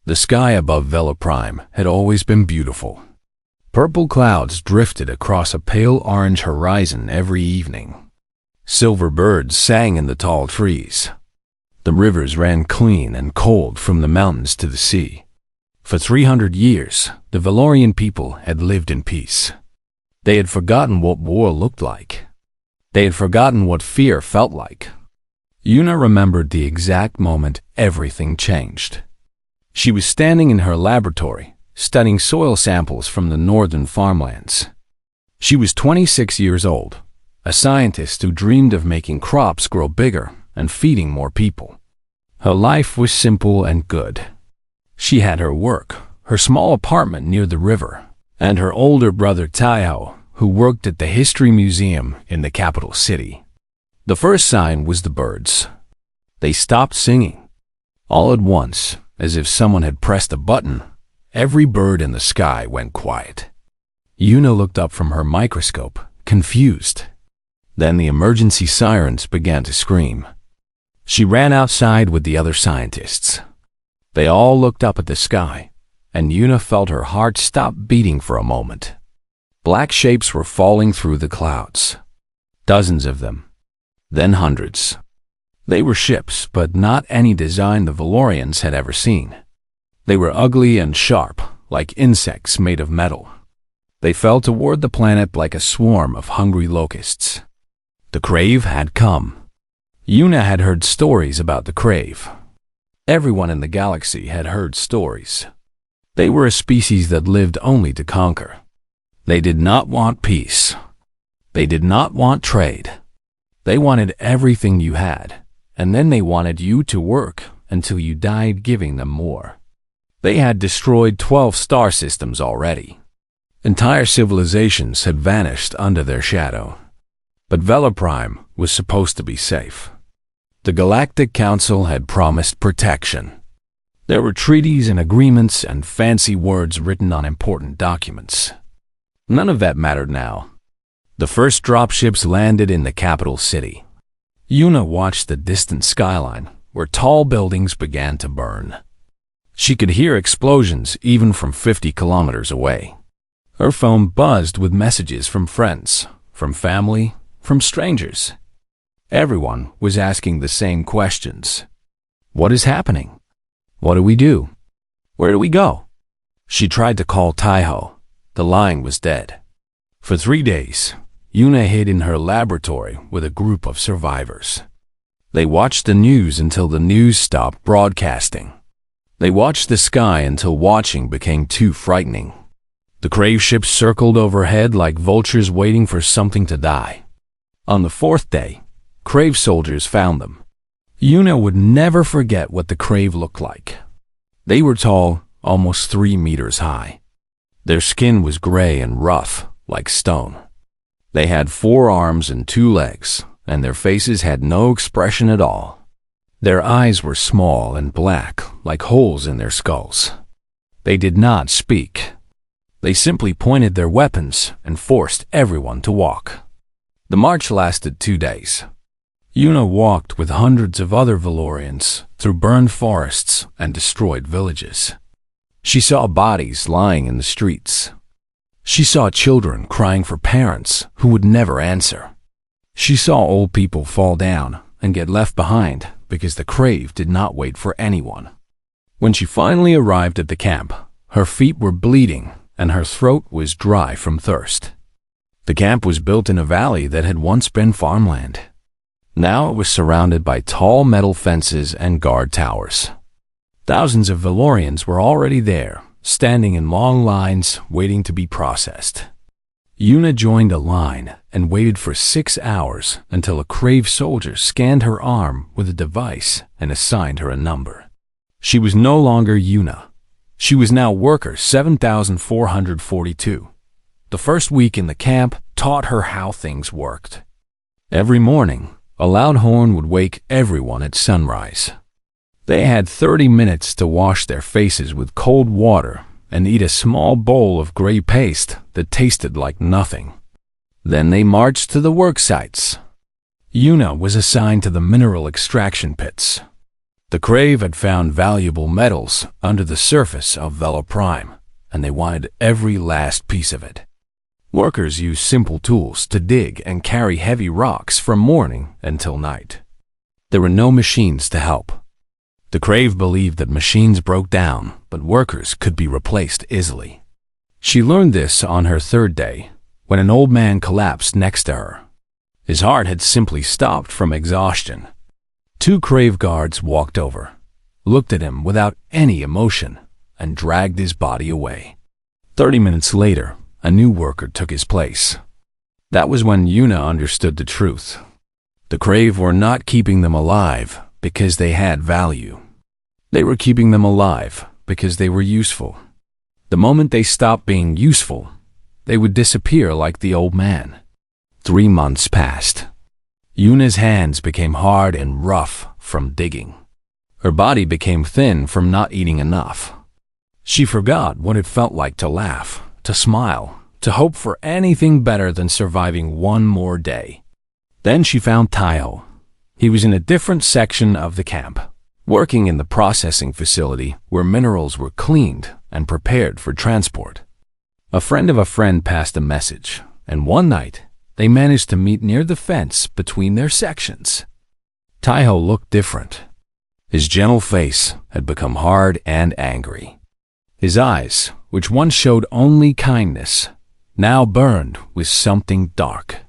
The sky above Vela Prime had always been beautiful. Purple clouds drifted across a pale orange horizon every evening. Silver birds sang in the tall trees. The rivers ran clean and cold from the mountains to the sea. For 300 years, the Valorian people had lived in peace. They had forgotten what war looked like. They had forgotten what fear felt like. Una remembered the exact moment everything changed. She was standing in her laboratory, studying soil samples from the northern farmlands. She was 26 years old, a scientist who dreamed of making crops grow bigger and feeding more people. Her life was simple and good. She had her work, her small apartment near the river, and her older brother Taiho, who worked at the History Museum in the capital city. The first sign was the birds. They stopped singing. All at once, as if someone had pressed a button, every bird in the sky went quiet. Una looked up from her microscope, confused. Then the emergency sirens began to scream. She ran outside with the other scientists. They all looked up at the sky, and Una felt her heart stop beating for a moment. Black shapes were falling through the clouds. Dozens of them. Then hundreds. They were ships, but not any design the Valorians had ever seen. They were ugly and sharp, like insects made of metal. They fell toward the planet like a swarm of hungry locusts. The Crave had come. Una had heard stories about the Crave. Everyone in the galaxy had heard stories. They were a species that lived only to conquer. They did not want peace. They did not want trade. They wanted everything you had, and then they wanted you to work until you died giving them more. They had destroyed 12 star systems already. Entire civilizations had vanished under their shadow. But Vela Prime was supposed to be safe. The Galactic Council had promised protection. There were treaties and agreements and fancy words written on important documents. None of that mattered now. The first dropships landed in the capital city. Una watched the distant skyline, where tall buildings began to burn. She could hear explosions even from 50 kilometers away. Her phone buzzed with messages from friends, from family, from strangers. Everyone was asking the same questions. What is happening? What do we do? Where do we go? She tried to call Taiho. The line was dead. For 3 days, Una hid in her laboratory with a group of survivors. They watched the news until the news stopped broadcasting. They watched the sky until watching became too frightening. The Crave ships circled overhead like vultures waiting for something to die. On the 4th day, Crave soldiers found them. Una would never forget what the Crave looked like. They were tall, almost 3 meters high. Their skin was gray and rough, like stone. They had 4 arms and 2 legs, and their faces had no expression at all. Their eyes were small and black, like holes in their skulls. They did not speak. They simply pointed their weapons and forced everyone to walk. The march lasted 2 days. Una walked with hundreds of other Valorians through burned forests and destroyed villages. She saw bodies lying in the streets. She saw children crying for parents who would never answer. She saw old people fall down and get left behind because the Crave did not wait for anyone. When she finally arrived at the camp, her feet were bleeding and her throat was dry from thirst. The camp was built in a valley that had once been farmland. Now it was surrounded by tall metal fences and guard towers. Thousands of Valorians were already there, standing in long lines waiting to be processed. Una joined a line and waited for 6 hours until a Crave soldier scanned her arm with a device and assigned her a number. She was no longer Una. She was now Worker 7442. The first week in the camp taught her how things worked. Every morning, a loud horn would wake everyone at sunrise. They had 30 minutes to wash their faces with cold water and eat a small bowl of gray paste that tasted like nothing. Then they marched to the work sites. Una was assigned to the mineral extraction pits. The Crave had found valuable metals under the surface of Vela Prime, and they wanted every last piece of it. Workers used simple tools to dig and carry heavy rocks from morning until night. There were no machines to help. The Crave believed that machines broke down, but workers could be replaced easily. She learned this on her third day, when an old man collapsed next to her. His heart had simply stopped from exhaustion. Two Crave guards walked over, looked at him without any emotion, and dragged his body away. 30 minutes later, a new worker took his place. That was when Yuna understood the truth. The Crave were not keeping them alive because they had value. They were keeping them alive because they were useful. The moment they stopped being useful, they would disappear like the old man. 3 months passed. Yuna's hands became hard and rough from digging. Her body became thin from not eating enough. She forgot what it felt like to laugh, to smile, to hope for anything better than surviving one more day. Then she found Taiho. He was in a different section of the camp, working in the processing facility where minerals were cleaned and prepared for transport. A friend of a friend passed a message, and one night they managed to meet near the fence between their sections. Taiho looked different. His gentle face had become hard and angry. His eyes, which once showed only kindness, now burned with something dark.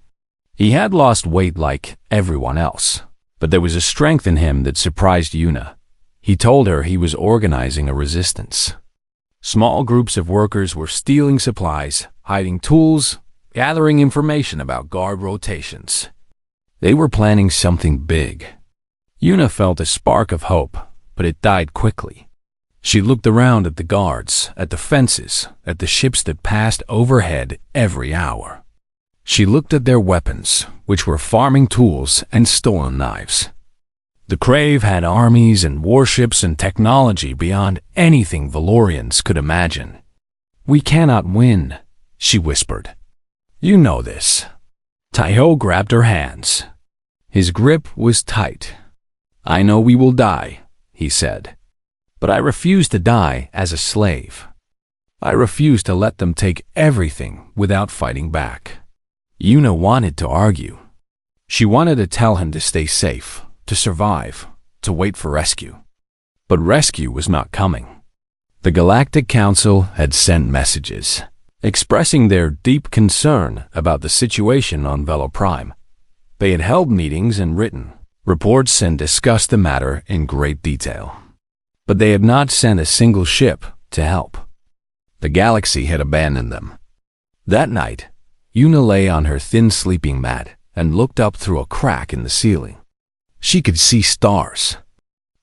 He had lost weight like everyone else, but there was a strength in him that surprised Yuna. He told her he was organizing a resistance. Small groups of workers were stealing supplies, hiding tools, gathering information about guard rotations. They were planning something big. Yuna felt a spark of hope, but it died quickly. She looked around at the guards, at the fences, at the ships that passed overhead every hour. She looked at their weapons, which were farming tools and stolen knives. The Crave had armies and warships and technology beyond anything Valorians could imagine. "We cannot win," she whispered. "You know this." Taiho grabbed her hands. His grip was tight. "I know we will die," he said. "But I refuse to die as a slave. I refuse to let them take everything without fighting back." Yuna wanted to argue. She wanted to tell him to stay safe, to survive, to wait for rescue. But rescue was not coming. The Galactic Council had sent messages, expressing their deep concern about the situation on Vela Prime. They had held meetings and written reports and discussed the matter in great detail. But they had not sent a single ship to help. The galaxy had abandoned them. That night, Yuna lay on her thin sleeping mat and looked up through a crack in the ceiling. She could see stars.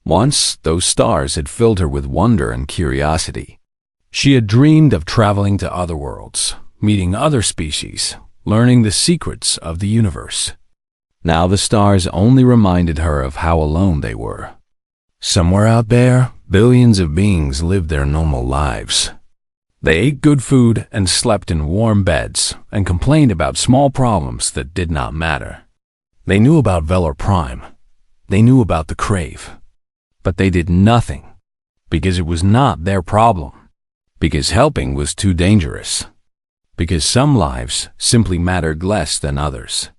Once, those stars had filled her with wonder and curiosity. She had dreamed of traveling to other worlds, meeting other species, learning the secrets of the universe. Now the stars only reminded her of how alone they were. Somewhere out there, billions of beings lived their normal lives. They ate good food and slept in warm beds and complained about small problems that did not matter. They knew about Vela Prime. They knew about the Crave. But they did nothing because it was not their problem. Because helping was too dangerous. Because some lives simply mattered less than others.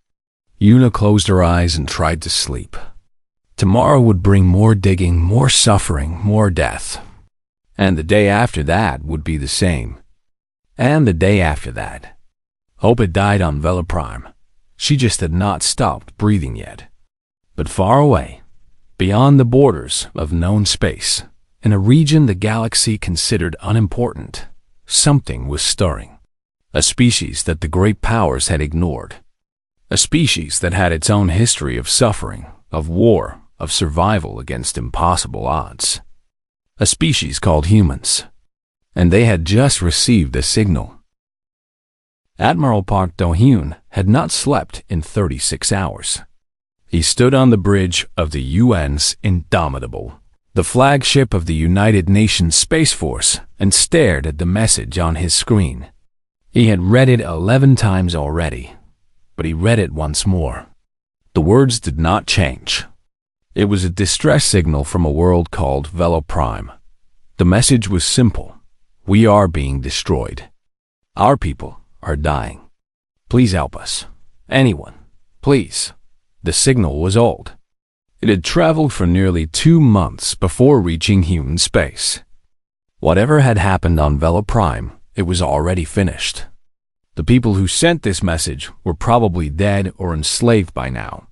Yuna closed her eyes and tried to sleep. Tomorrow would bring more digging, more suffering, more death. And the day after that would be the same. And the day after that. Hope had died on Vela Prime. She just had not stopped breathing yet. But far away, beyond the borders of known space, in a region the galaxy considered unimportant, something was stirring. A species that the great powers had ignored. A species that had its own history of suffering, of war, of survival against impossible odds. A species called humans. And they had just received a signal. Admiral Park Do-hyun had not slept in 36 hours. He stood on the bridge of the UN's Indomitable, the flagship of the United Nations Space Force, and stared at the message on his screen. He had read it 11 times already, but he read it once more. The words did not change. It was a distress signal from a world called Veloprime. The message was simple. We are being destroyed. Our people are dying. Please help us. Anyone, please. The signal was old. It had traveled for nearly 2 months before reaching human space. Whatever had happened on Veloprime, it was already finished. The people who sent this message were probably dead or enslaved by now.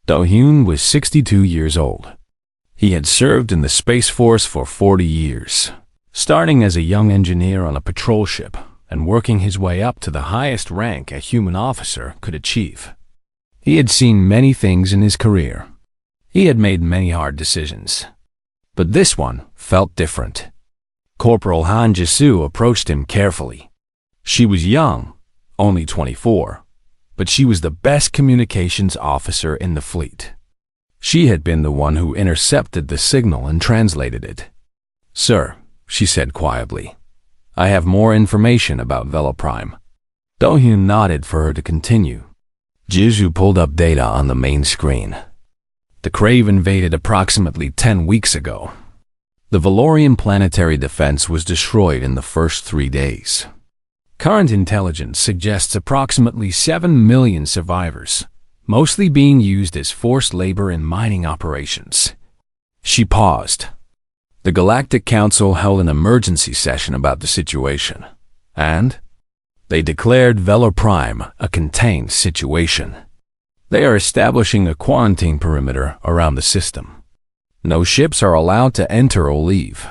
Do-hyun was 62 years old. He had served in the Space Force for 40 years, starting as a young engineer on a patrol ship and working his way up to the highest rank a human officer could achieve. He had seen many things in his career. He had made many hard decisions. But this one felt different. Corporal Han Jisoo approached him carefully. She was young, only 24, but she was the best communications officer in the fleet. She had been the one who intercepted the signal and translated it. "Sir," she said quietly, "I have more information about Veloprime." Do-hyun nodded for her to continue. Jisoo pulled up data on the main screen. The Crave invaded approximately 10 weeks ago. The Valorian planetary defense was destroyed in the first 3 days. Current intelligence suggests approximately 7 million survivors, mostly being used as forced labor in mining operations. She paused. The Galactic Council held an emergency session about the situation, and they declared Veloprime a contained situation. They are establishing a quarantine perimeter around the system. No ships are allowed to enter or leave.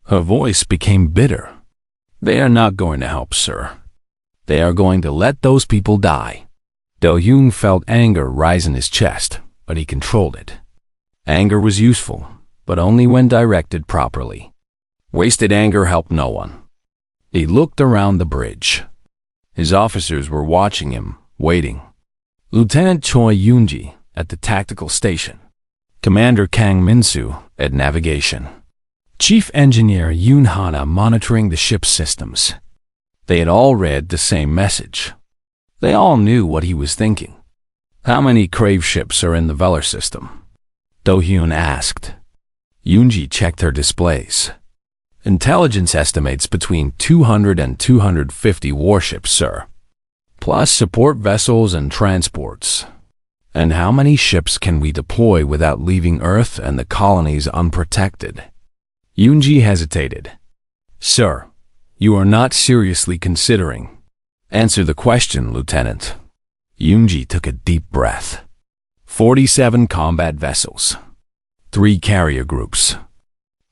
Her voice became bitter. They are not going to help, sir. They are going to let those people die. Do-hyun felt anger rise in his chest, but he controlled it. Anger was useful, but only when directed properly. Wasted anger helped no one. He looked around the bridge. His officers were watching him, waiting. Lieutenant Choi Yoonji at the tactical station. Commander Kang Min-soo at navigation. Chief Engineer Yoon Hana monitoring the ship's systems. They had all read the same message. They all knew what he was thinking. "How many Crave ships are in the Velar system?" Do-hyun asked. Yoonji checked her displays. "Intelligence estimates between 200 and 250 warships, sir. Plus support vessels and transports. And how many ships can we deploy without leaving Earth and the colonies unprotected?" Yoonji hesitated. "Sir, you are not seriously considering." "Answer the question, Lieutenant." Yoonji took a deep breath. 47 combat vessels. 3 carrier groups.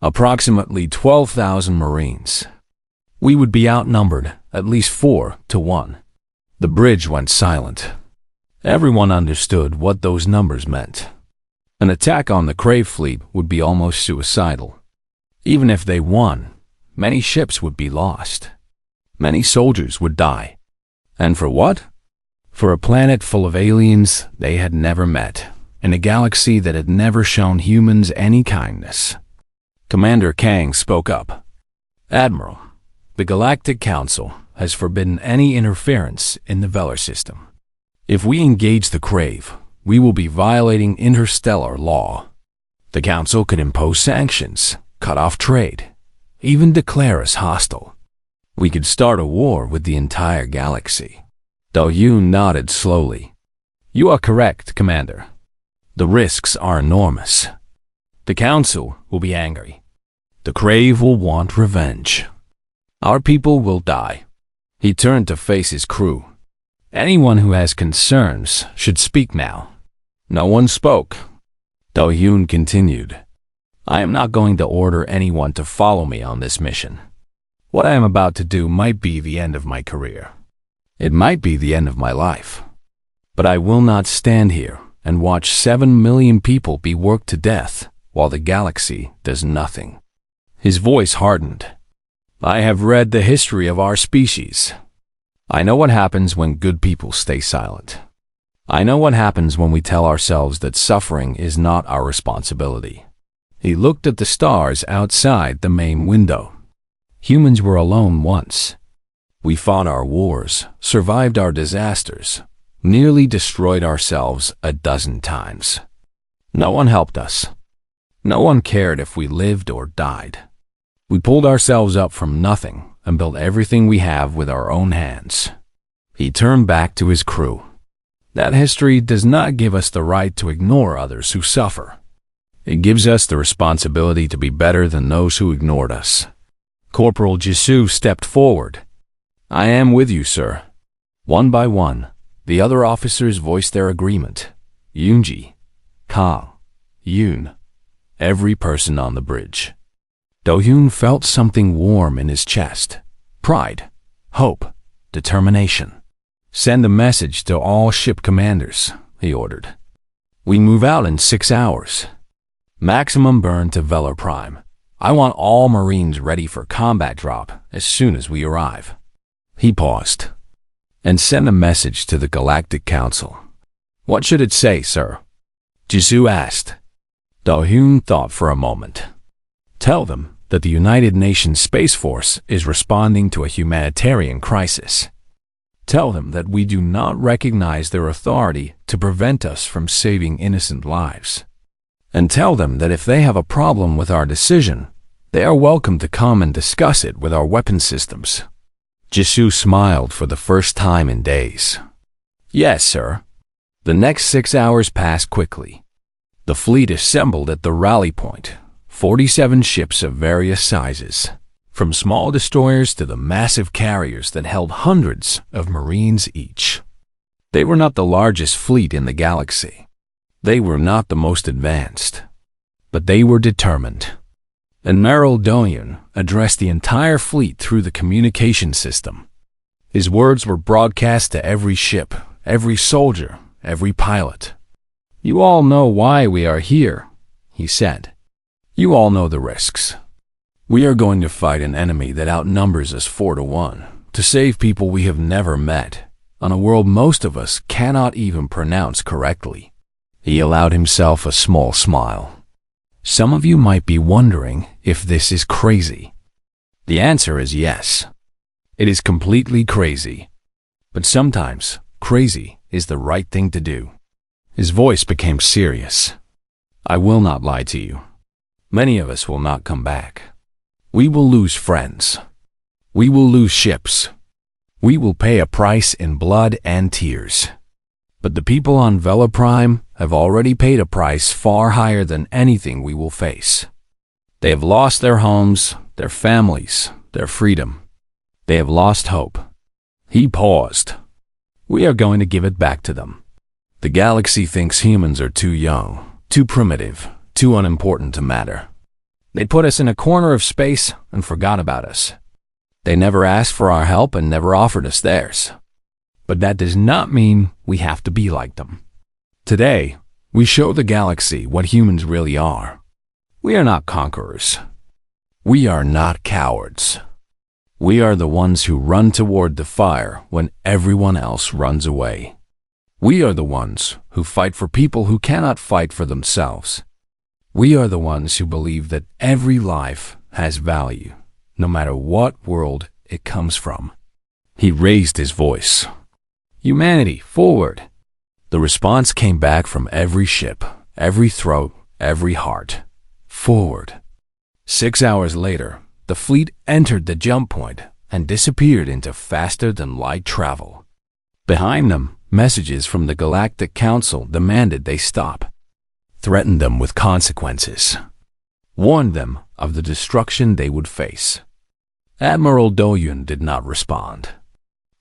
Approximately 12,000 Marines. We would be outnumbered at least 4 to 1. The bridge went silent. Everyone understood what those numbers meant. An attack on the Crave fleet would be almost suicidal. Even if they won, many ships would be lost. Many soldiers would die. And for what? For a planet full of aliens they had never met, in a galaxy that had never shown humans any kindness. Commander Kang spoke up. "Admiral, the Galactic Council has forbidden any interference in the Velar system. If we engage the Crave, we will be violating interstellar law. The Council could impose sanctions, cut off trade, even declare us hostile. We could start a war with the entire galaxy." Do-hyun nodded slowly. "You are correct, Commander. The risks are enormous. The Council will be angry. The Crave will want revenge. Our people will die." He turned to face his crew. "Anyone who has concerns should speak now." No one spoke. Do-hyun continued. "I am not going to order anyone to follow me on this mission. What I am about to do might be the end of my career. It might be the end of my life. But I will not stand here and watch 7 million people be worked to death while the galaxy does nothing." His voice hardened. "I have read the history of our species. I know what happens when good people stay silent. I know what happens when we tell ourselves that suffering is not our responsibility." He looked at the stars outside the main window. Humans were alone once. We fought our wars, survived our disasters, nearly destroyed ourselves a dozen times. No one helped us. No one cared if we lived or died. We pulled ourselves up from nothing and built everything we have with our own hands. He turned back to his crew. That history does not give us the right to ignore others who suffer. It gives us the responsibility to be better than those who ignored us. Corporal Jisoo stepped forward. I am with you, sir. One by one, the other officers voiced their agreement. Yoonji, Kang, Yoon, every person on the bridge. Do-hyun felt something warm in his chest. Pride, hope, determination. Send a message to all ship commanders, he ordered. We move out in 6 hours. Maximum burn to Velar Prime. I want all Marines ready for combat drop as soon as we arrive. He paused. And send a message to the Galactic Council. What should it say, sir? Jisoo asked. Do-hyun thought for a moment. Tell them that the United Nations Space Force is responding to a humanitarian crisis. Tell them that we do not recognize their authority to prevent us from saving innocent lives. And tell them that if they have a problem with our decision, they are welcome to come and discuss it with our weapon systems. Jisoo smiled for the first time in days. Yes, sir. The next 6 hours passed quickly. The fleet assembled at the rally point, 47 ships of various sizes, from small destroyers to the massive carriers that held hundreds of Marines each. They were not the largest fleet in the galaxy. They were not the most advanced. But they were determined. Admiral Do-hyun addressed the entire fleet through the communication system. His words were broadcast to every ship, every soldier, every pilot. You all know why we are here, he said. You all know the risks. We are going to fight an enemy that outnumbers us 4-1 to save people we have never met on a world most of us cannot even pronounce correctly. He allowed himself a small smile. Some of you might be wondering if this is crazy. The answer is yes. It is completely crazy. But sometimes crazy is the right thing to do. His voice became serious. I will not lie to you. Many of us will not come back. We will lose friends. We will lose ships. We will pay a price in blood and tears. But the people on Velar Prime have already paid a price far higher than anything we will face. They have lost their homes, their families, their freedom. They have lost hope. He paused. We are going to give it back to them. The galaxy thinks humans are too young, too primitive, too unimportant to matter. They put us in a corner of space and forgot about us. They never asked for our help and never offered us theirs. But that does not mean we have to be like them. Today, we show the galaxy what humans really are. We are not conquerors. We are not cowards. We are the ones who run toward the fire when everyone else runs away. We are the ones who fight for people who cannot fight for themselves. We are the ones who believe that every life has value, no matter what world it comes from. He raised his voice. Humanity, forward! The response came back from every ship, every throat, every heart. Forward! 6 hours later, the fleet entered the jump point and disappeared into faster-than-light travel. Behind them, messages from the Galactic Council demanded they stop, threatened them with consequences, warned them of the destruction they would face. Admiral Do-hyun did not respond.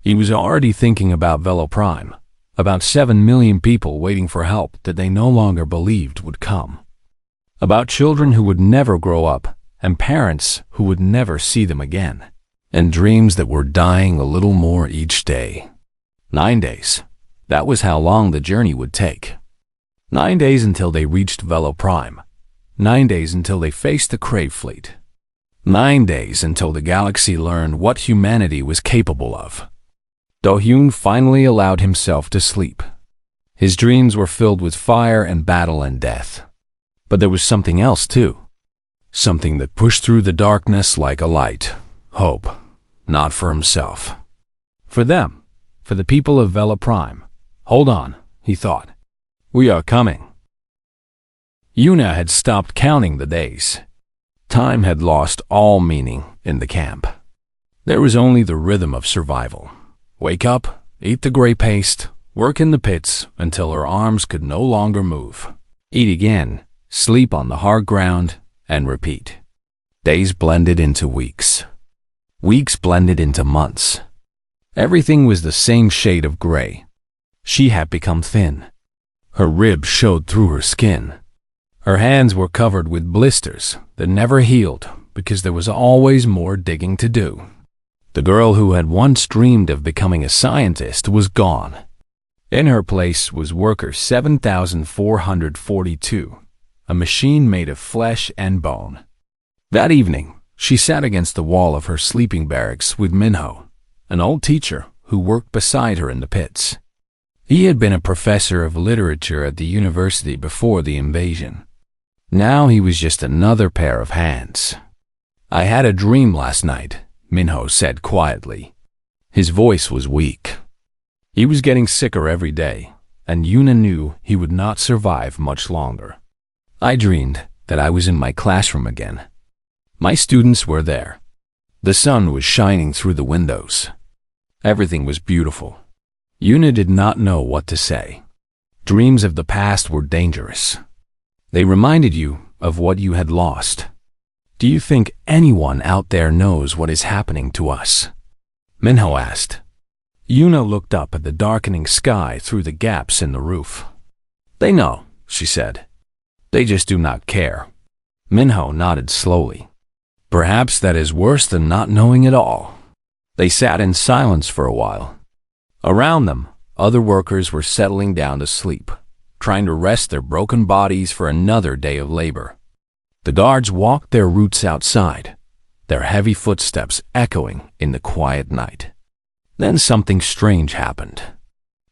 He was already thinking about Velar Prime, about 7 million people waiting for help that they no longer believed would come, about children who would never grow up and parents who would never see them again, and dreams that were dying a little more each day. 9 days. That was how long the journey would take. 9 days until they reached Velar Prime. 9 days until they faced the Crave fleet. 9 days until the galaxy learned what humanity was capable of. Do-hyun finally allowed himself to sleep. His dreams were filled with fire and battle and death. But there was something else too. Something that pushed through the darkness like a light. Hope. Not for himself. For them. For the people of Velar Prime. Hold on, he thought. We are coming. Yuna had stopped counting the days. Time had lost all meaning in the camp. There was only the rhythm of survival. Wake up, eat the gray paste, work in the pits until her arms could no longer move. Eat again, sleep on the hard ground, and repeat. Days blended into weeks. Weeks blended into months. Everything was the same shade of gray. She had become thin. Her ribs showed through her skin. Her hands were covered with blisters that never healed because there was always more digging to do. The girl who had once dreamed of becoming a scientist was gone. In her place was worker 7442, a machine made of flesh and bone. That evening, she sat against the wall of her sleeping barracks with Minho, an old teacher who worked beside her in the pits. He had been a professor of literature at the university before the invasion. Now he was just another pair of hands. I had a dream last night, Minho said quietly. His voice was weak. He was getting sicker every day, and Yuna knew he would not survive much longer. I dreamed that I was in my classroom again. My students were there. The sun was shining through the windows. Everything was beautiful. Yuna did not know what to say. Dreams of the past were dangerous. They reminded you of what you had lost. Do you think anyone out there knows what is happening to us? Minho asked. Yuna looked up at the darkening sky through the gaps in the roof. They know, she said. They just do not care. Minho nodded slowly. Perhaps that is worse than not knowing at all. They sat in silence for a while. Around them, other workers were settling down to sleep, trying to rest their broken bodies for another day of labor. The guards walked their routes outside, their heavy footsteps echoing in the quiet night. Then something strange happened.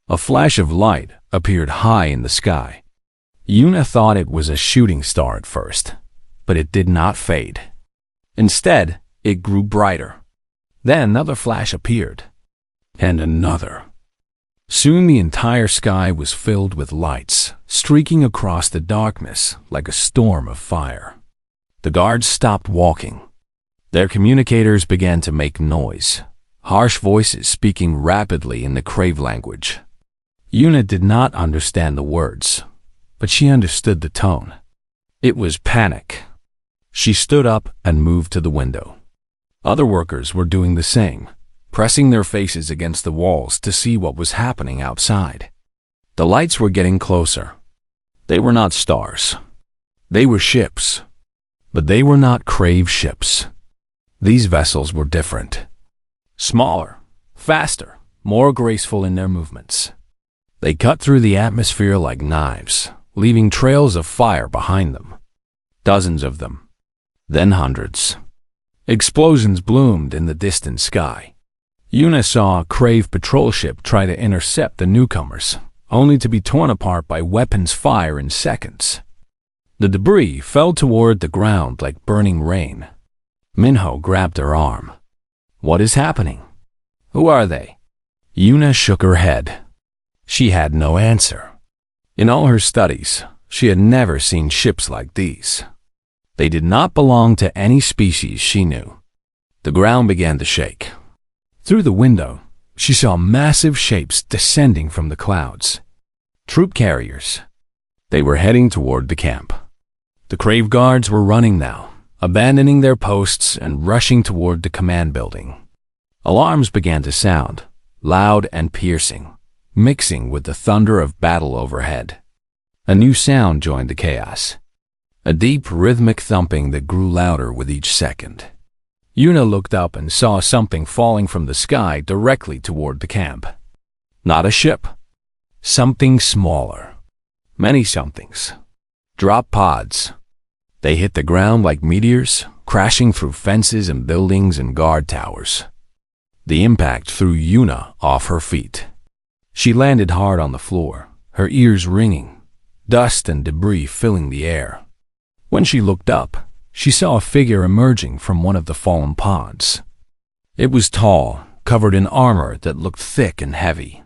A flash of light appeared high in the sky. Yuna thought it was a shooting star at first, but it did not fade. Instead, it grew brighter. Then another flash appeared, and another. Soon the entire sky was filled with lights, streaking across the darkness like a storm of fire. The guards stopped walking. Their communicators began to make noise, harsh voices speaking rapidly in the Crave language. Yuna did not understand the words, but she understood the tone. It was panic. She stood up and moved to the window. Other workers were doing the same, pressing their faces against the walls to see what was happening outside. The lights were getting closer. They were not stars. They were ships. But they were not Crave ships. These vessels were different. Smaller, faster, more graceful in their movements. They cut through the atmosphere like knives, leaving trails of fire behind them. Dozens of them. Then hundreds. Explosions bloomed in the distant sky. Yuna saw a Crave patrol ship try to intercept the newcomers, only to be torn apart by weapons fire in seconds. The debris fell toward the ground like burning rain. Minho grabbed her arm. What is happening? Who are they? Yuna shook her head. She had no answer. In all her studies, she had never seen ships like these. They did not belong to any species she knew. The ground began to shake. Through the window, she saw massive shapes descending from the clouds. Troop carriers. They were heading toward the camp. The Crave guards were running now, abandoning their posts and rushing toward the command building. Alarms began to sound, loud and piercing, mixing with the thunder of battle overhead. A new sound joined the chaos. A deep, rhythmic thumping that grew louder with each second. Yuna looked up and saw something falling from the sky directly toward the camp. Not a ship. Something smaller. Many somethings. Drop pods. They hit the ground like meteors, crashing through fences and buildings and guard towers. The impact threw Yuna off her feet. She landed hard on the floor, her ears ringing, dust and debris filling the air. When she looked up, she saw a figure emerging from one of the fallen pods. It was tall, covered in armor that looked thick and heavy.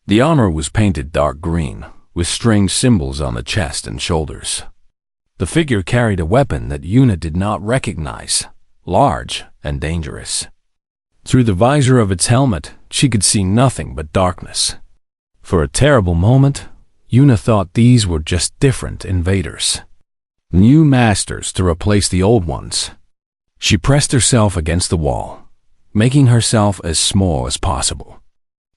The armor was painted dark green, with strange symbols on the chest and shoulders. The figure carried a weapon that Yuna did not recognize, large and dangerous. Through the visor of its helmet, she could see nothing but darkness. For a terrible moment, Yuna thought these were just different invaders. New masters to replace the old ones. She pressed herself against the wall, making herself as small as possible.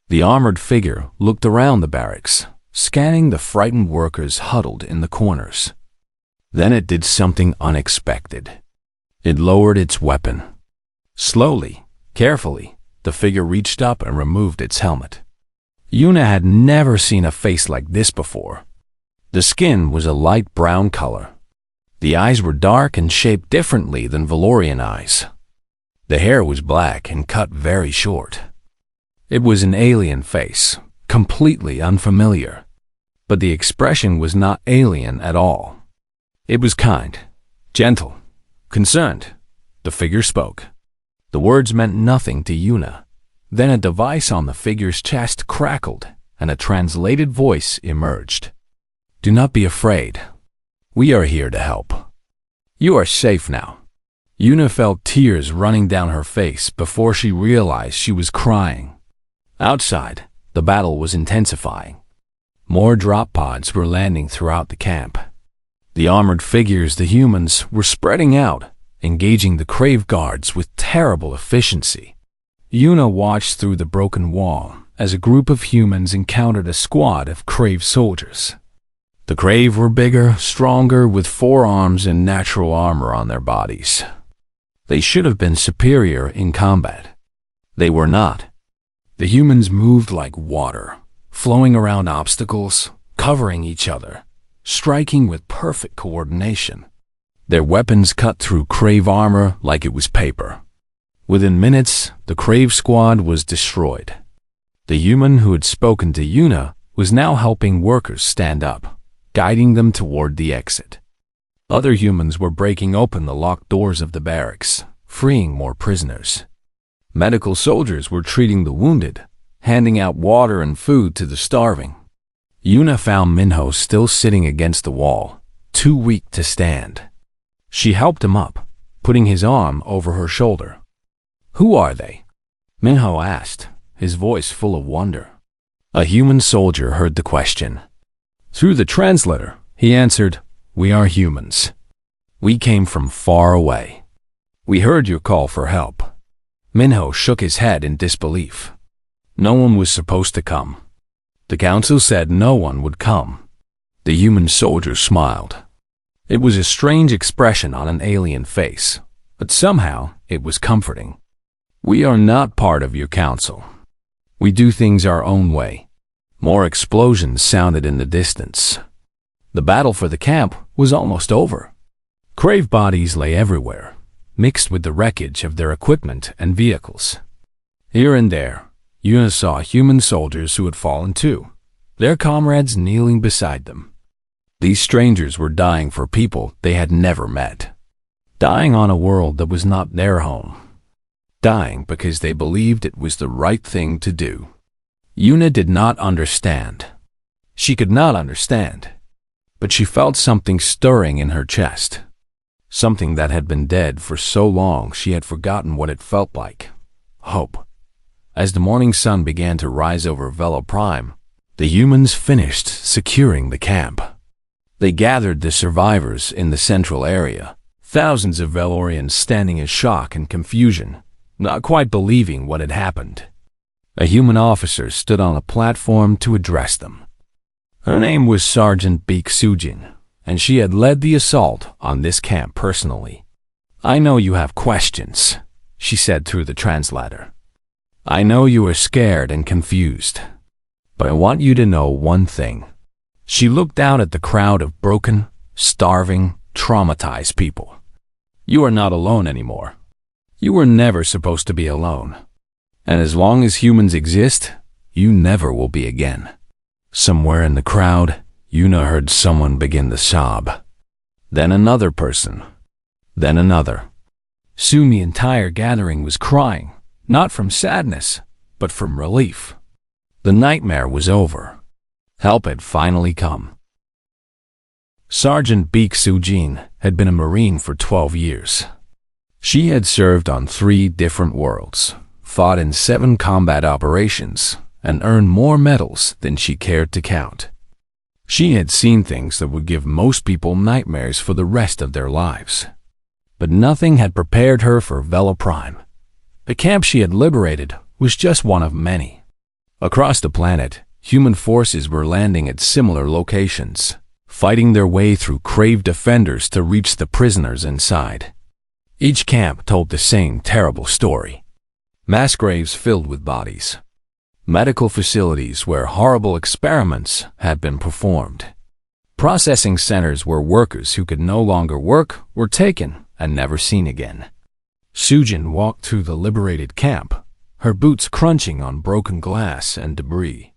The armored figure looked around the barracks, scanning the frightened workers huddled in the corners. Then it did something unexpected. It lowered its weapon. Slowly, carefully, the figure reached up and removed its helmet. Yuna had never seen a face like this before. The skin was a light brown color. The eyes were dark and shaped differently than Valorian eyes. The hair was black and cut very short. It was an alien face, completely unfamiliar. But the expression was not alien at all. It was kind, gentle, concerned. The figure spoke. The words meant nothing to Yuna. Then a device on the figure's chest crackled, and a translated voice emerged. "Do not be afraid. We are here to help. You are safe now." Yuna felt tears running down her face before she realized she was crying. Outside, the battle was intensifying. More drop pods were landing throughout the camp. The armored figures, the humans, were spreading out, engaging the Crave guards with terrible efficiency. Yuna watched through the broken wall as a group of humans encountered a squad of Crave soldiers. The Crave were bigger, stronger, with forearms and natural armor on their bodies. They should have been superior in combat. They were not. The humans moved like water, flowing around obstacles, covering each other, striking with perfect coordination. Their weapons cut through Crave armor like it was paper. Within minutes, the Crave squad was destroyed. The human who had spoken to Yuna was now helping workers stand up, guiding them toward the exit. Other humans were breaking open the locked doors of the barracks, freeing more prisoners. Medical soldiers were treating the wounded, handing out water and food to the starving. Yuna found Minho still sitting against the wall, too weak to stand. She helped him up, putting his arm over her shoulder. "Who are they?" Minho asked, his voice full of wonder. A human soldier heard the question. Through the translator, he answered, "We are humans. We came from far away. We heard your call for help." Minho shook his head in disbelief. No one was supposed to come. The council said no one would come. The human soldier smiled. It was a strange expression on an alien face, but somehow it was comforting. "We are not part of your council. We do things our own way." More explosions sounded in the distance. The battle for the camp was almost over. Crave bodies lay everywhere, mixed with the wreckage of their equipment and vehicles. Here and there, Yuna saw human soldiers who had fallen too, their comrades kneeling beside them. These strangers were dying for people they had never met, dying on a world that was not their home, dying because they believed it was the right thing to do. Yuna did not understand. She could not understand, but she felt something stirring in her chest, something that had been dead for so long she had forgotten what it felt like. Hope. As the morning sun began to rise over Velo Prime, the humans finished securing the camp. They gathered the survivors in the central area, thousands of Velorians standing in shock and confusion, not quite believing what had happened. A human officer stood on a platform to address them. Her name was Sergeant Beek Sujin, and she had led the assault on this camp personally. "I know you have questions," she said through the translator. "I know you are scared and confused, but I want you to know one thing." She looked out at the crowd of broken, starving, traumatized people. "You are not alone anymore. You were never supposed to be alone. And as long as humans exist, you never will be again." Somewhere in the crowd, Yuna heard someone begin to sob. Then another person. Then another. Soon the entire gathering was crying, not from sadness, but from relief. The nightmare was over. Help had finally come. Sergeant Beek Sujin had been a Marine for 12 years. She had served on 3 different worlds, fought in 7 combat operations, and earned more medals than she cared to count. She had seen things that would give most people nightmares for the rest of their lives. But nothing had prepared her for Vela Prime. The camp she had liberated was just one of many. Across the planet, human forces were landing at similar locations, fighting their way through Crave defenders to reach the prisoners inside. Each camp told the same terrible story. Mass graves filled with bodies. Medical facilities where horrible experiments had been performed. Processing centers where workers who could no longer work were taken and never seen again. Sujin walked through the liberated camp, her boots crunching on broken glass and debris.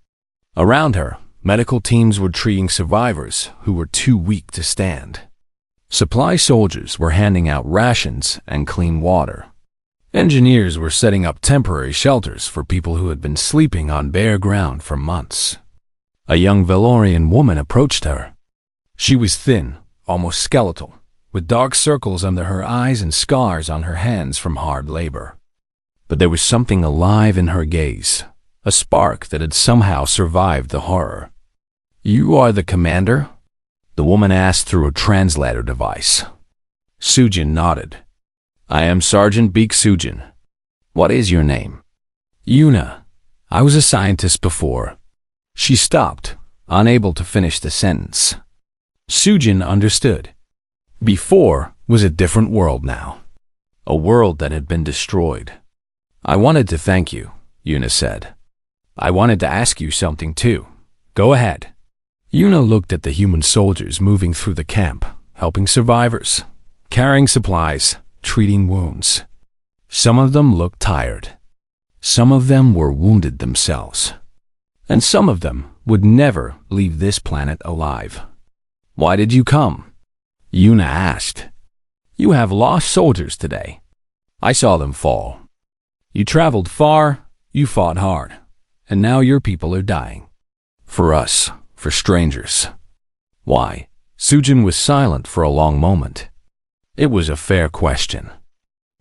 Around her, medical teams were treating survivors who were too weak to stand. Supply soldiers were handing out rations and clean water. Engineers were setting up temporary shelters for people who had been sleeping on bare ground for months. A young Valorian woman approached her. She was thin, almost skeletal, with dark circles under her eyes and scars on her hands from hard labor. But there was something alive in her gaze, a spark that had somehow survived the horror. "You are the commander?" the woman asked through a translator device. Sujin nodded. "I am Sergeant Beek Sujin. What is your name?" "Yuna. I was a scientist before." She stopped, unable to finish the sentence. Sujin understood. Before was a different world now. A world that had been destroyed. "I wanted to thank you," Yuna said. "I wanted to ask you something too. Go ahead." Yuna looked at the human soldiers moving through the camp, helping survivors, carrying supplies, treating wounds. Some of them looked tired. Some of them were wounded themselves. And some of them would never leave this planet alive. "Why did you come?" Yuna asked. "You have lost soldiers today. I saw them fall. You traveled far, you fought hard, and now your people are dying. For us, for strangers." "Why?" Sujin was silent for a long moment. It was a fair question.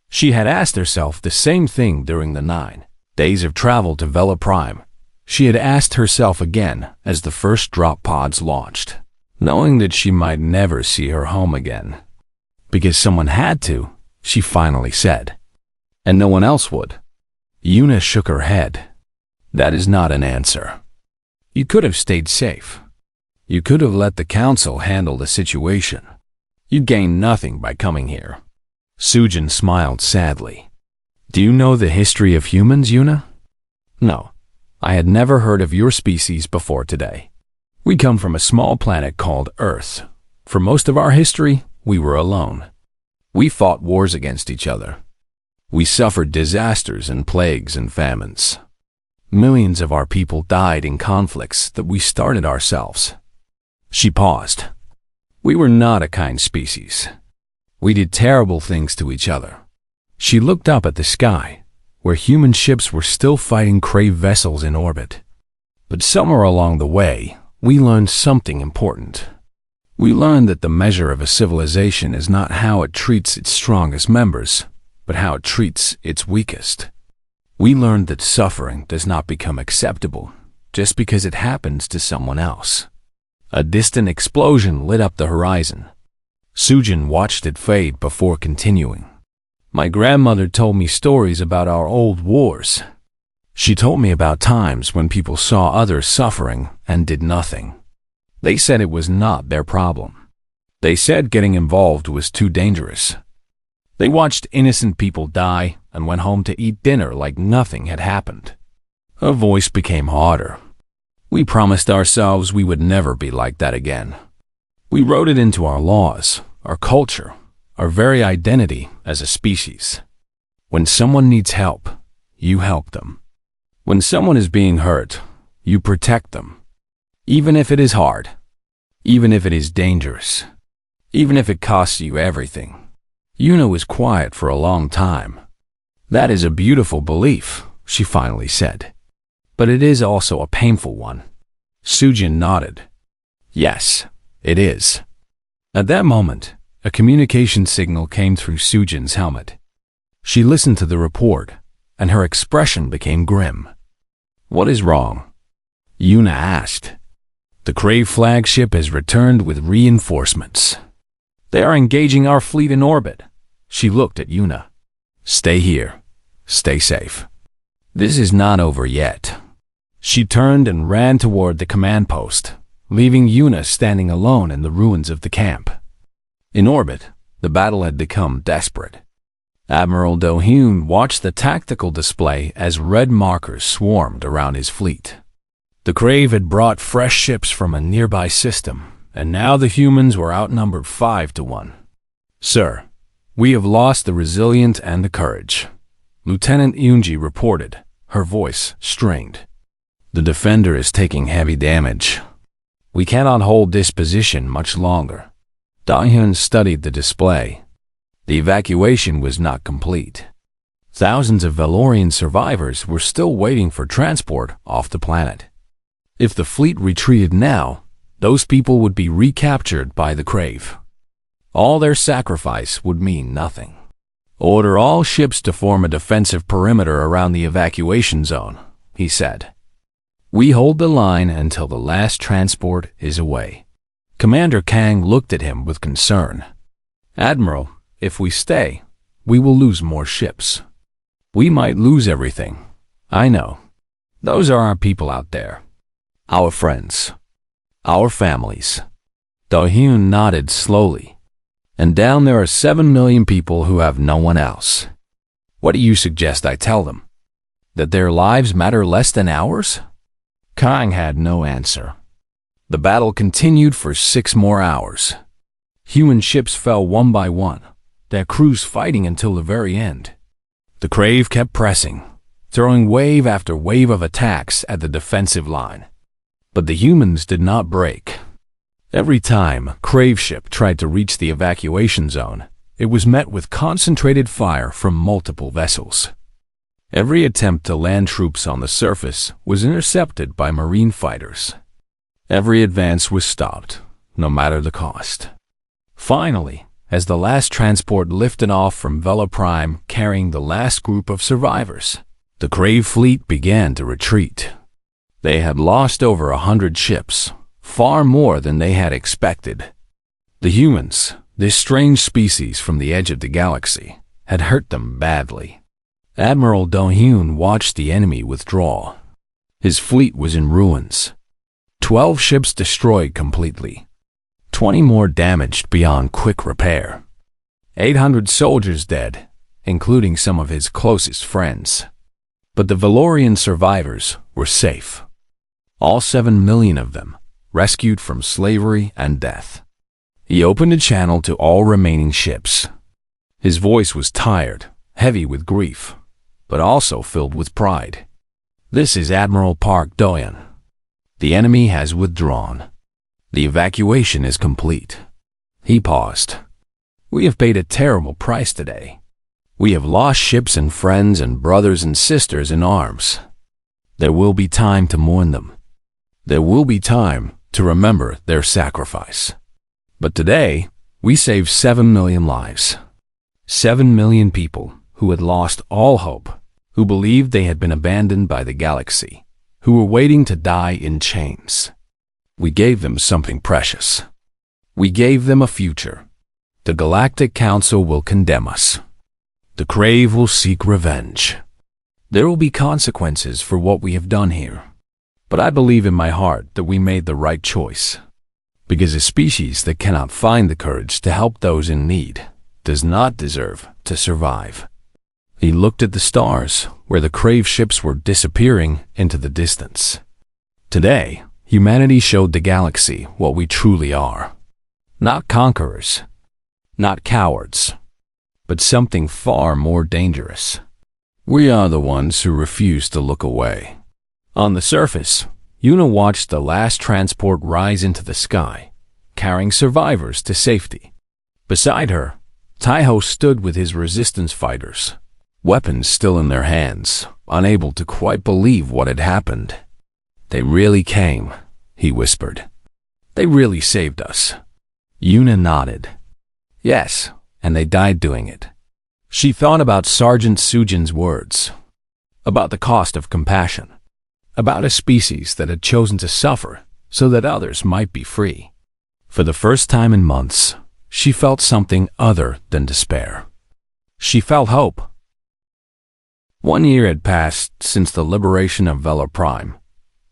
She had asked herself the same thing during the 9 days of travel to Vela Prime. She had asked herself again as the first drop pods launched, knowing that she might never see her home again. Because someone had to, she finally said. "And no one else would." Yuna shook her head. "That is not an answer. You could have stayed safe. You could have let the council handle the situation. You gained nothing by coming here." Sujin smiled sadly. "Do you know the history of humans, Yuna?" "No. I had never heard of your species before today. We come from a small planet called Earth. For most of our history, we were alone. We fought wars against each other. We suffered disasters and plagues and famines. Millions of our people died in conflicts that we started ourselves." She paused. "We were not a kind species. We did terrible things to each other." She looked up at the sky, where human ships were still fighting Crave vessels in orbit. "But somewhere along the way, we learned something important. We learned that the measure of a civilization is not how it treats its strongest members, but how it treats its weakest. We learned that suffering does not become acceptable just because it happens to someone else." A distant explosion lit up the horizon. Sujin watched it fade before continuing. "My grandmother told me stories about our old wars. She told me about times when people saw others suffering and did nothing. They said it was not their problem. They said getting involved was too dangerous. They watched innocent people die and went home to eat dinner like nothing had happened." Her voice became harder. "We promised ourselves we would never be like that again. We wrote it into our laws, our culture, our very identity as a species. When someone needs help, you help them. When someone is being hurt, you protect them. Even if it is hard. Even if it is dangerous. Even if it costs you everything." Yuna was quiet for a long time. "That is a beautiful belief," she finally said. "But it is also a painful one." Sujin nodded. "Yes, it is. At that moment, a communication signal came through Sujin's helmet. She listened to the report, and her expression became grim. "What is wrong?" Yuna asked. "The Crave flagship has returned with reinforcements. They are engaging our fleet in orbit." She looked at Yuna. "Stay here. Stay safe. This is not over yet." She turned and ran toward the command post, leaving Yuna standing alone in the ruins of the camp. In orbit, the battle had become desperate. Admiral Do-hyun watched the tactical display as red markers swarmed around his fleet. The Crave had brought fresh ships from a nearby system, and now the humans were outnumbered 5-1. "Sir, we have lost the resilience and the courage," Lieutenant Yoonji reported, her voice strained. "The defender is taking heavy damage. We cannot hold this position much longer." Do-hyun studied the display. The evacuation was not complete. Thousands of Valorian survivors were still waiting for transport off the planet. If the fleet retreated now, those people would be recaptured by the Crave. All their sacrifice would mean nothing. "Order all ships to form a defensive perimeter around the evacuation zone," he said. "We hold the line until the last transport is away." Commander Kang looked at him with concern. "Admiral, if we stay, we will lose more ships. We might lose everything. I know. Those are our people out there. Our friends. Our families." Do-hyun nodded slowly. "And down there are 7 million people who have no one else. What do you suggest I tell them? That their lives matter less than ours?" Kang had no answer. The battle continued for 6 more hours. Human ships fell one by one, their crews fighting until the very end. The Crave kept pressing, throwing wave after wave of attacks at the defensive line. But the humans did not break. Every time a Crave ship tried to reach the evacuation zone, it was met with concentrated fire from multiple vessels. Every attempt to land troops on the surface was intercepted by marine fighters. Every advance was stopped, no matter the cost. Finally, as the last transport lifted off from Vela Prime carrying the last group of survivors, the Crave fleet began to retreat. They had lost over 100 ships, far more than they had expected. The humans, this strange species from the edge of the galaxy, had hurt them badly. Admiral Do-hyun watched the enemy withdraw. His fleet was in ruins. 12 ships destroyed completely. 20 more damaged beyond quick repair. 800 soldiers dead, including some of his closest friends. But the Valorian survivors were safe. All 7 million of them, rescued from slavery and death. He opened a channel to all remaining ships. His voice was tired, heavy with grief, but also filled with pride. "This is Admiral Park Do-hyun. The enemy has withdrawn. The evacuation is complete." He paused. "We have paid a terrible price today. We have lost ships and friends and brothers and sisters in arms. There will be time to mourn them. There will be time to remember their sacrifice. But today, we saved 7 million lives. 7 million people who had lost all hope, who believed they had been abandoned by the galaxy, who were waiting to die in chains. We gave them something precious. We gave them a future. The Galactic Council will condemn us. The Crave will seek revenge. There will be consequences for what we have done here. But I believe in my heart that we made the right choice. Because a species that cannot find the courage to help those in need does not deserve to survive." He looked at the stars, where the Crave ships were disappearing into the distance. Today, humanity showed the galaxy what we truly are. Not conquerors, not cowards, but something far more dangerous. We are the ones who refuse to look away. On the surface, Yuna watched the last transport rise into the sky, carrying survivors to safety. Beside her, Taiho stood with his resistance fighters, weapons still in their hands, unable to quite believe what had happened. "They really came," he whispered. "They really saved us." Yuna nodded. Yes, and they died doing it. She thought about Sergeant Sujin's words, about the cost of compassion, about a species that had chosen to suffer so that others might be free. For the first time in months, she felt something other than despair. She felt hope. 1 year had passed since the liberation of Vela Prime.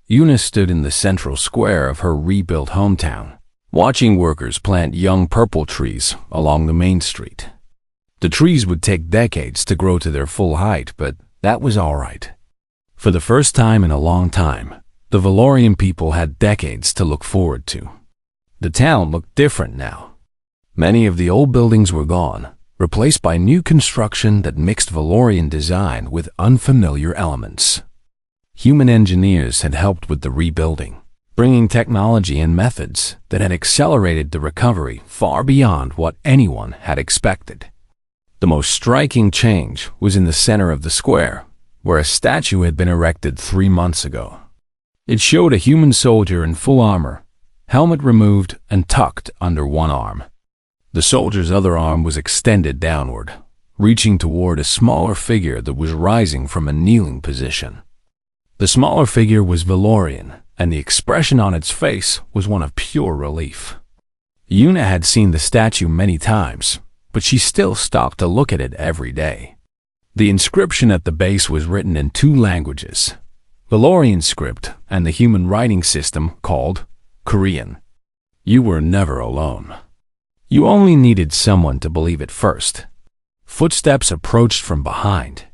Yuna stood in the central square of her rebuilt hometown, watching workers plant young purple trees along the main street. The trees would take decades to grow to their full height, but that was all right. For the first time in a long time, the Valorian people had decades to look forward to. The town looked different now. Many of the old buildings were gone, replaced by new construction that mixed Valorian design with unfamiliar elements. Human engineers had helped with the rebuilding, bringing technology and methods that had accelerated the recovery far beyond what anyone had expected. The most striking change was in the center of the square, where a statue had been erected 3 months ago. It showed a human soldier in full armor, helmet removed and tucked under one arm. The soldier's other arm was extended downward, reaching toward a smaller figure that was rising from a kneeling position. The smaller figure was Valorian, and the expression on its face was one of pure relief. Yuna had seen the statue many times, but she still stopped to look at it every day. The inscription at the base was written in 2 languages, Valorian script and the human writing system called Korean. You were never alone. You only needed someone to believe it first. Footsteps approached from behind.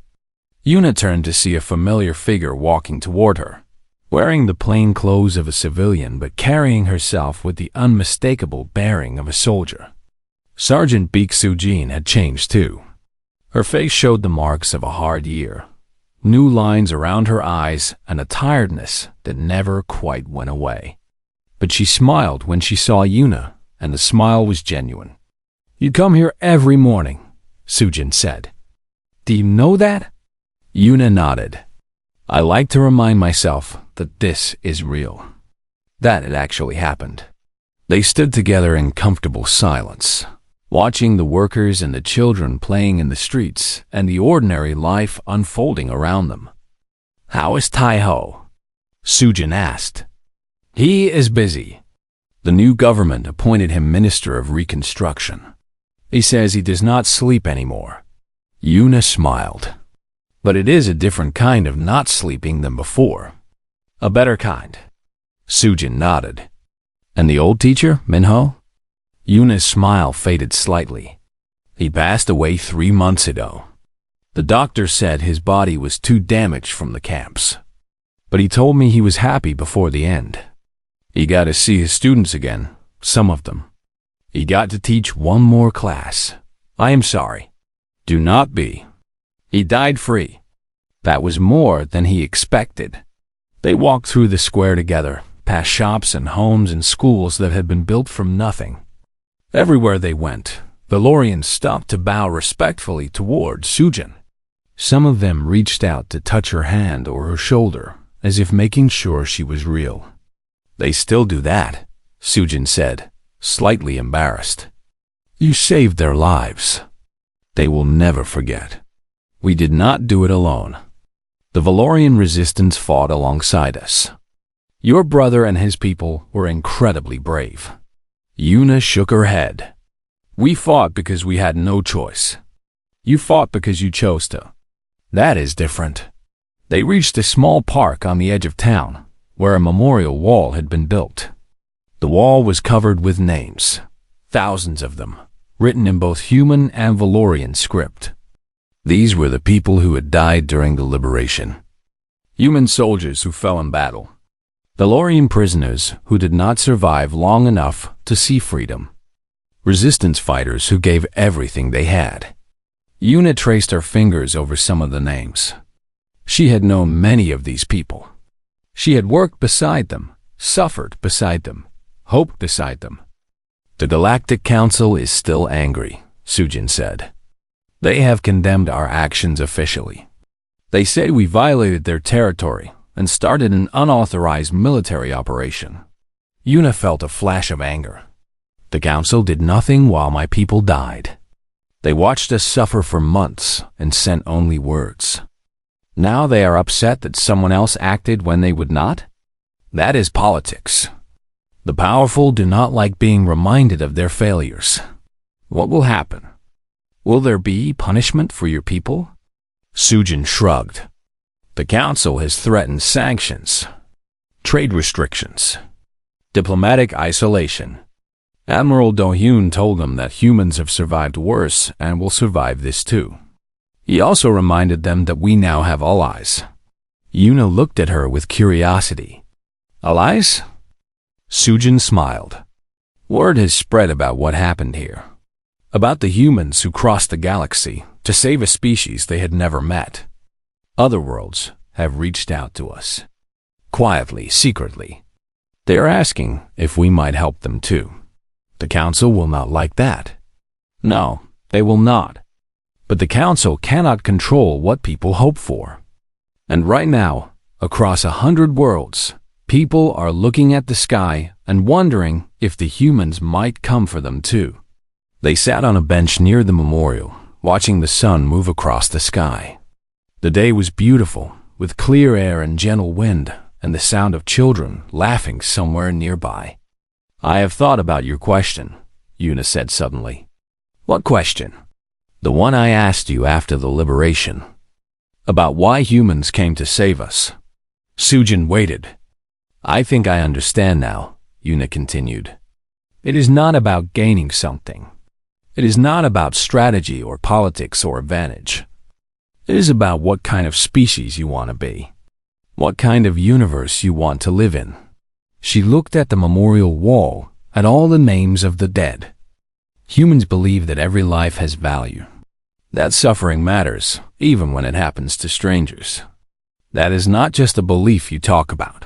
Yuna turned to see a familiar figure walking toward her, wearing the plain clothes of a civilian but carrying herself with the unmistakable bearing of a soldier. Sergeant Baek Sujin had changed too. Her face showed the marks of a hard year, new lines around her eyes and a tiredness that never quite went away. But she smiled when she saw Yuna, and the smile was genuine. "You come here every morning," Sujin said. "Do you know that?" Yuna nodded. "I like to remind myself that this is real, that it actually happened." They stood together in comfortable silence, watching the workers and the children playing in the streets and the ordinary life unfolding around them. "How is Tai-Ho?" Sujin asked. "He is busy. The new government appointed him Minister of Reconstruction. He says he does not sleep anymore." Yuna smiled. "But it is a different kind of not sleeping than before. A better kind." Sujin nodded. "And the old teacher, Minho?" Yuna's smile faded slightly. "He passed away 3 months ago. The doctor said his body was too damaged from the camps. But he told me he was happy before the end. He got to see his students again, some of them. He got to teach 1 more class. I am sorry. Do not be. He died free. That was more than he expected." They walked through the square together, past shops and homes and schools that had been built from nothing. Everywhere they went, Valorians stopped to bow respectfully toward Sujin. Some of them reached out to touch her hand or her shoulder, as if making sure she was real. "They still do that," Sujin said, slightly embarrassed. "You saved their lives. They will never forget. We did not do it alone. The Valorian resistance fought alongside us. Your brother and his people were incredibly brave." Yuna shook her head. "We fought because we had no choice. You fought because you chose to. That is different." They reached a small park on the edge of town, where a memorial wall had been built. The wall was covered with names, thousands of them, written in both human and Valorian script. These were the people who had died during the liberation. Human soldiers who fell in battle. Valorian prisoners who did not survive long enough to see freedom. Resistance fighters who gave everything they had. Yuna traced her fingers over some of the names. She had known many of these people. She had worked beside them, suffered beside them, hoped beside them. "The Galactic Council is still angry," Sujin said. "They have condemned our actions officially. They say we violated their territory and started an unauthorized military operation." Yuna felt a flash of anger. The council did nothing while my people died. They watched us suffer for months and sent only words. Now they are upset that someone else acted when they would not? That is politics. The powerful do not like being reminded of their failures. What will happen? Will there be punishment for your people? Sujin shrugged. The council has threatened sanctions, trade restrictions, diplomatic isolation. Admiral Do-hyun told them that humans have survived worse and will survive this too. He also reminded them that we now have allies. Yuna looked at her with curiosity. Allies? Sujin smiled. Word has spread about what happened here. About the humans who crossed the galaxy to save a species they had never met. Other worlds have reached out to us. Quietly, secretly. They are asking if we might help them too. The council will not like that. No, they will not. But the council cannot control what people hope for. And right now, across 100 worlds, people are looking at the sky and wondering if the humans might come for them too. They sat on a bench near the memorial, watching the sun move across the sky. The day was beautiful, with clear air and gentle wind, and the sound of children laughing somewhere nearby. I have thought about your question, Yuna said suddenly. What question? The one I asked you after the liberation. About why humans came to save us. Sujin waited. I think I understand now, Yuna continued. It is not about gaining something. It is not about strategy or politics or advantage. It is about what kind of species you want to be. What kind of universe you want to live in. She looked at the memorial wall, at all the names of the dead. Humans believe that every life has value. That suffering matters, even when it happens to strangers. That is not just a belief you talk about.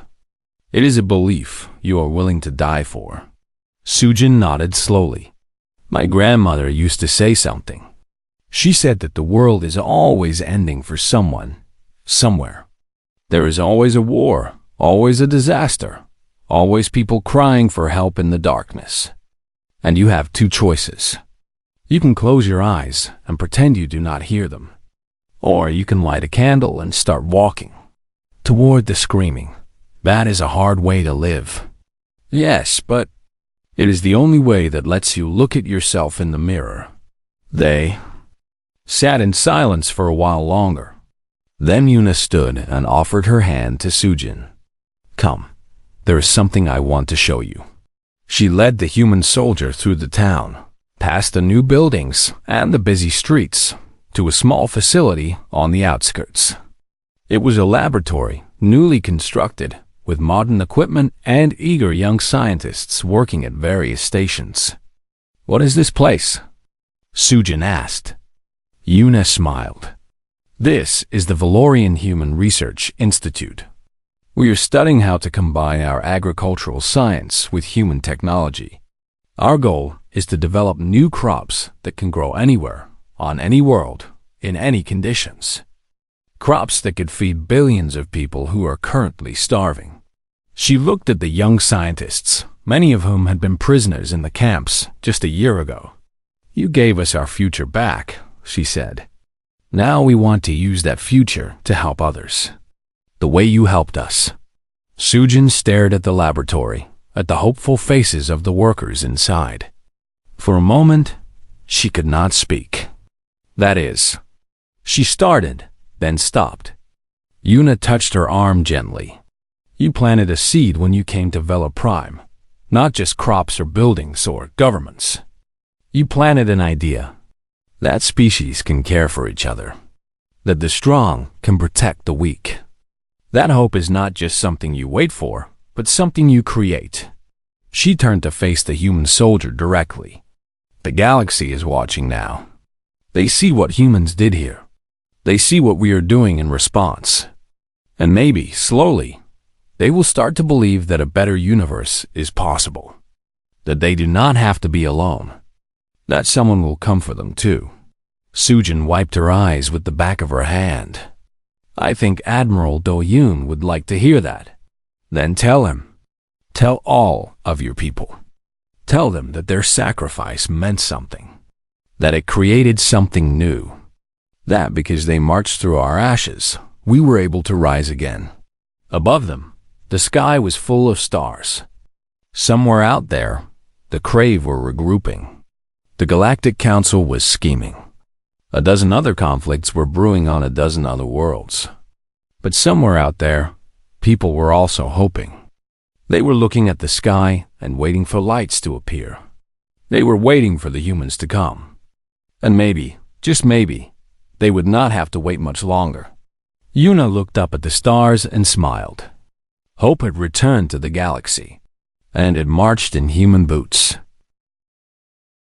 It is a belief you are willing to die for. Sujin nodded slowly. My grandmother used to say something. She said that the world is always ending for someone, somewhere. There is always a war, always a disaster, always people crying for help in the darkness. And you have two choices. You can close your eyes and pretend you do not hear them. Or you can light a candle and start walking toward the screaming. That is a hard way to live. Yes, but it is the only way that lets you look at yourself in the mirror. They sat in silence for a while longer. Then Yuna stood and offered her hand to Sujin. Come, there is something I want to show you. She led the human soldier through the town, past the new buildings and the busy streets, to a small facility on the outskirts. It was a laboratory, newly constructed, with modern equipment and eager young scientists working at various stations. What is this place? Sujin asked. Yuna smiled. This is the Valorian Human Research Institute. We are studying how to combine our agricultural science with human technology. Our goal is to develop new crops that can grow anywhere, on any world, in any conditions. Crops that could feed billions of people who are currently starving. She looked at the young scientists, many of whom had been prisoners in the camps just a year ago. You gave us our future back, she said. Now we want to use that future to help others. The way you helped us. Sujin stared at the laboratory, at the hopeful faces of the workers inside. For a moment, she could not speak. That is, she started, then stopped. Yuna touched her arm gently. You planted a seed when you came to Vela Prime, not just crops or buildings or governments. You planted an idea. That species can care for each other. That the strong can protect the weak. That hope is not just something you wait for, but something you create. She turned to face the human soldier directly. The galaxy is watching now. They see what humans did here. They see what we are doing in response. And maybe, slowly, they will start to believe that a better universe is possible. That they do not have to be alone. That someone will come for them too. Sujin wiped her eyes with the back of her hand. I think Admiral Do-hyun would like to hear that. Then tell him. Tell all of your people. Tell them that their sacrifice meant something, that it created something new, that because they marched through our ashes, we were able to rise again. Above them, the sky was full of stars. Somewhere out there, the Crave were regrouping. The Galactic Council was scheming. A dozen other conflicts were brewing on a dozen other worlds. But somewhere out there, people were also hoping. They were looking at the sky and waiting for lights to appear. They were waiting for the humans to come. And maybe, just maybe, they would not have to wait much longer. Yuna looked up at the stars and smiled. Hope had returned to the galaxy, and it marched in human boots.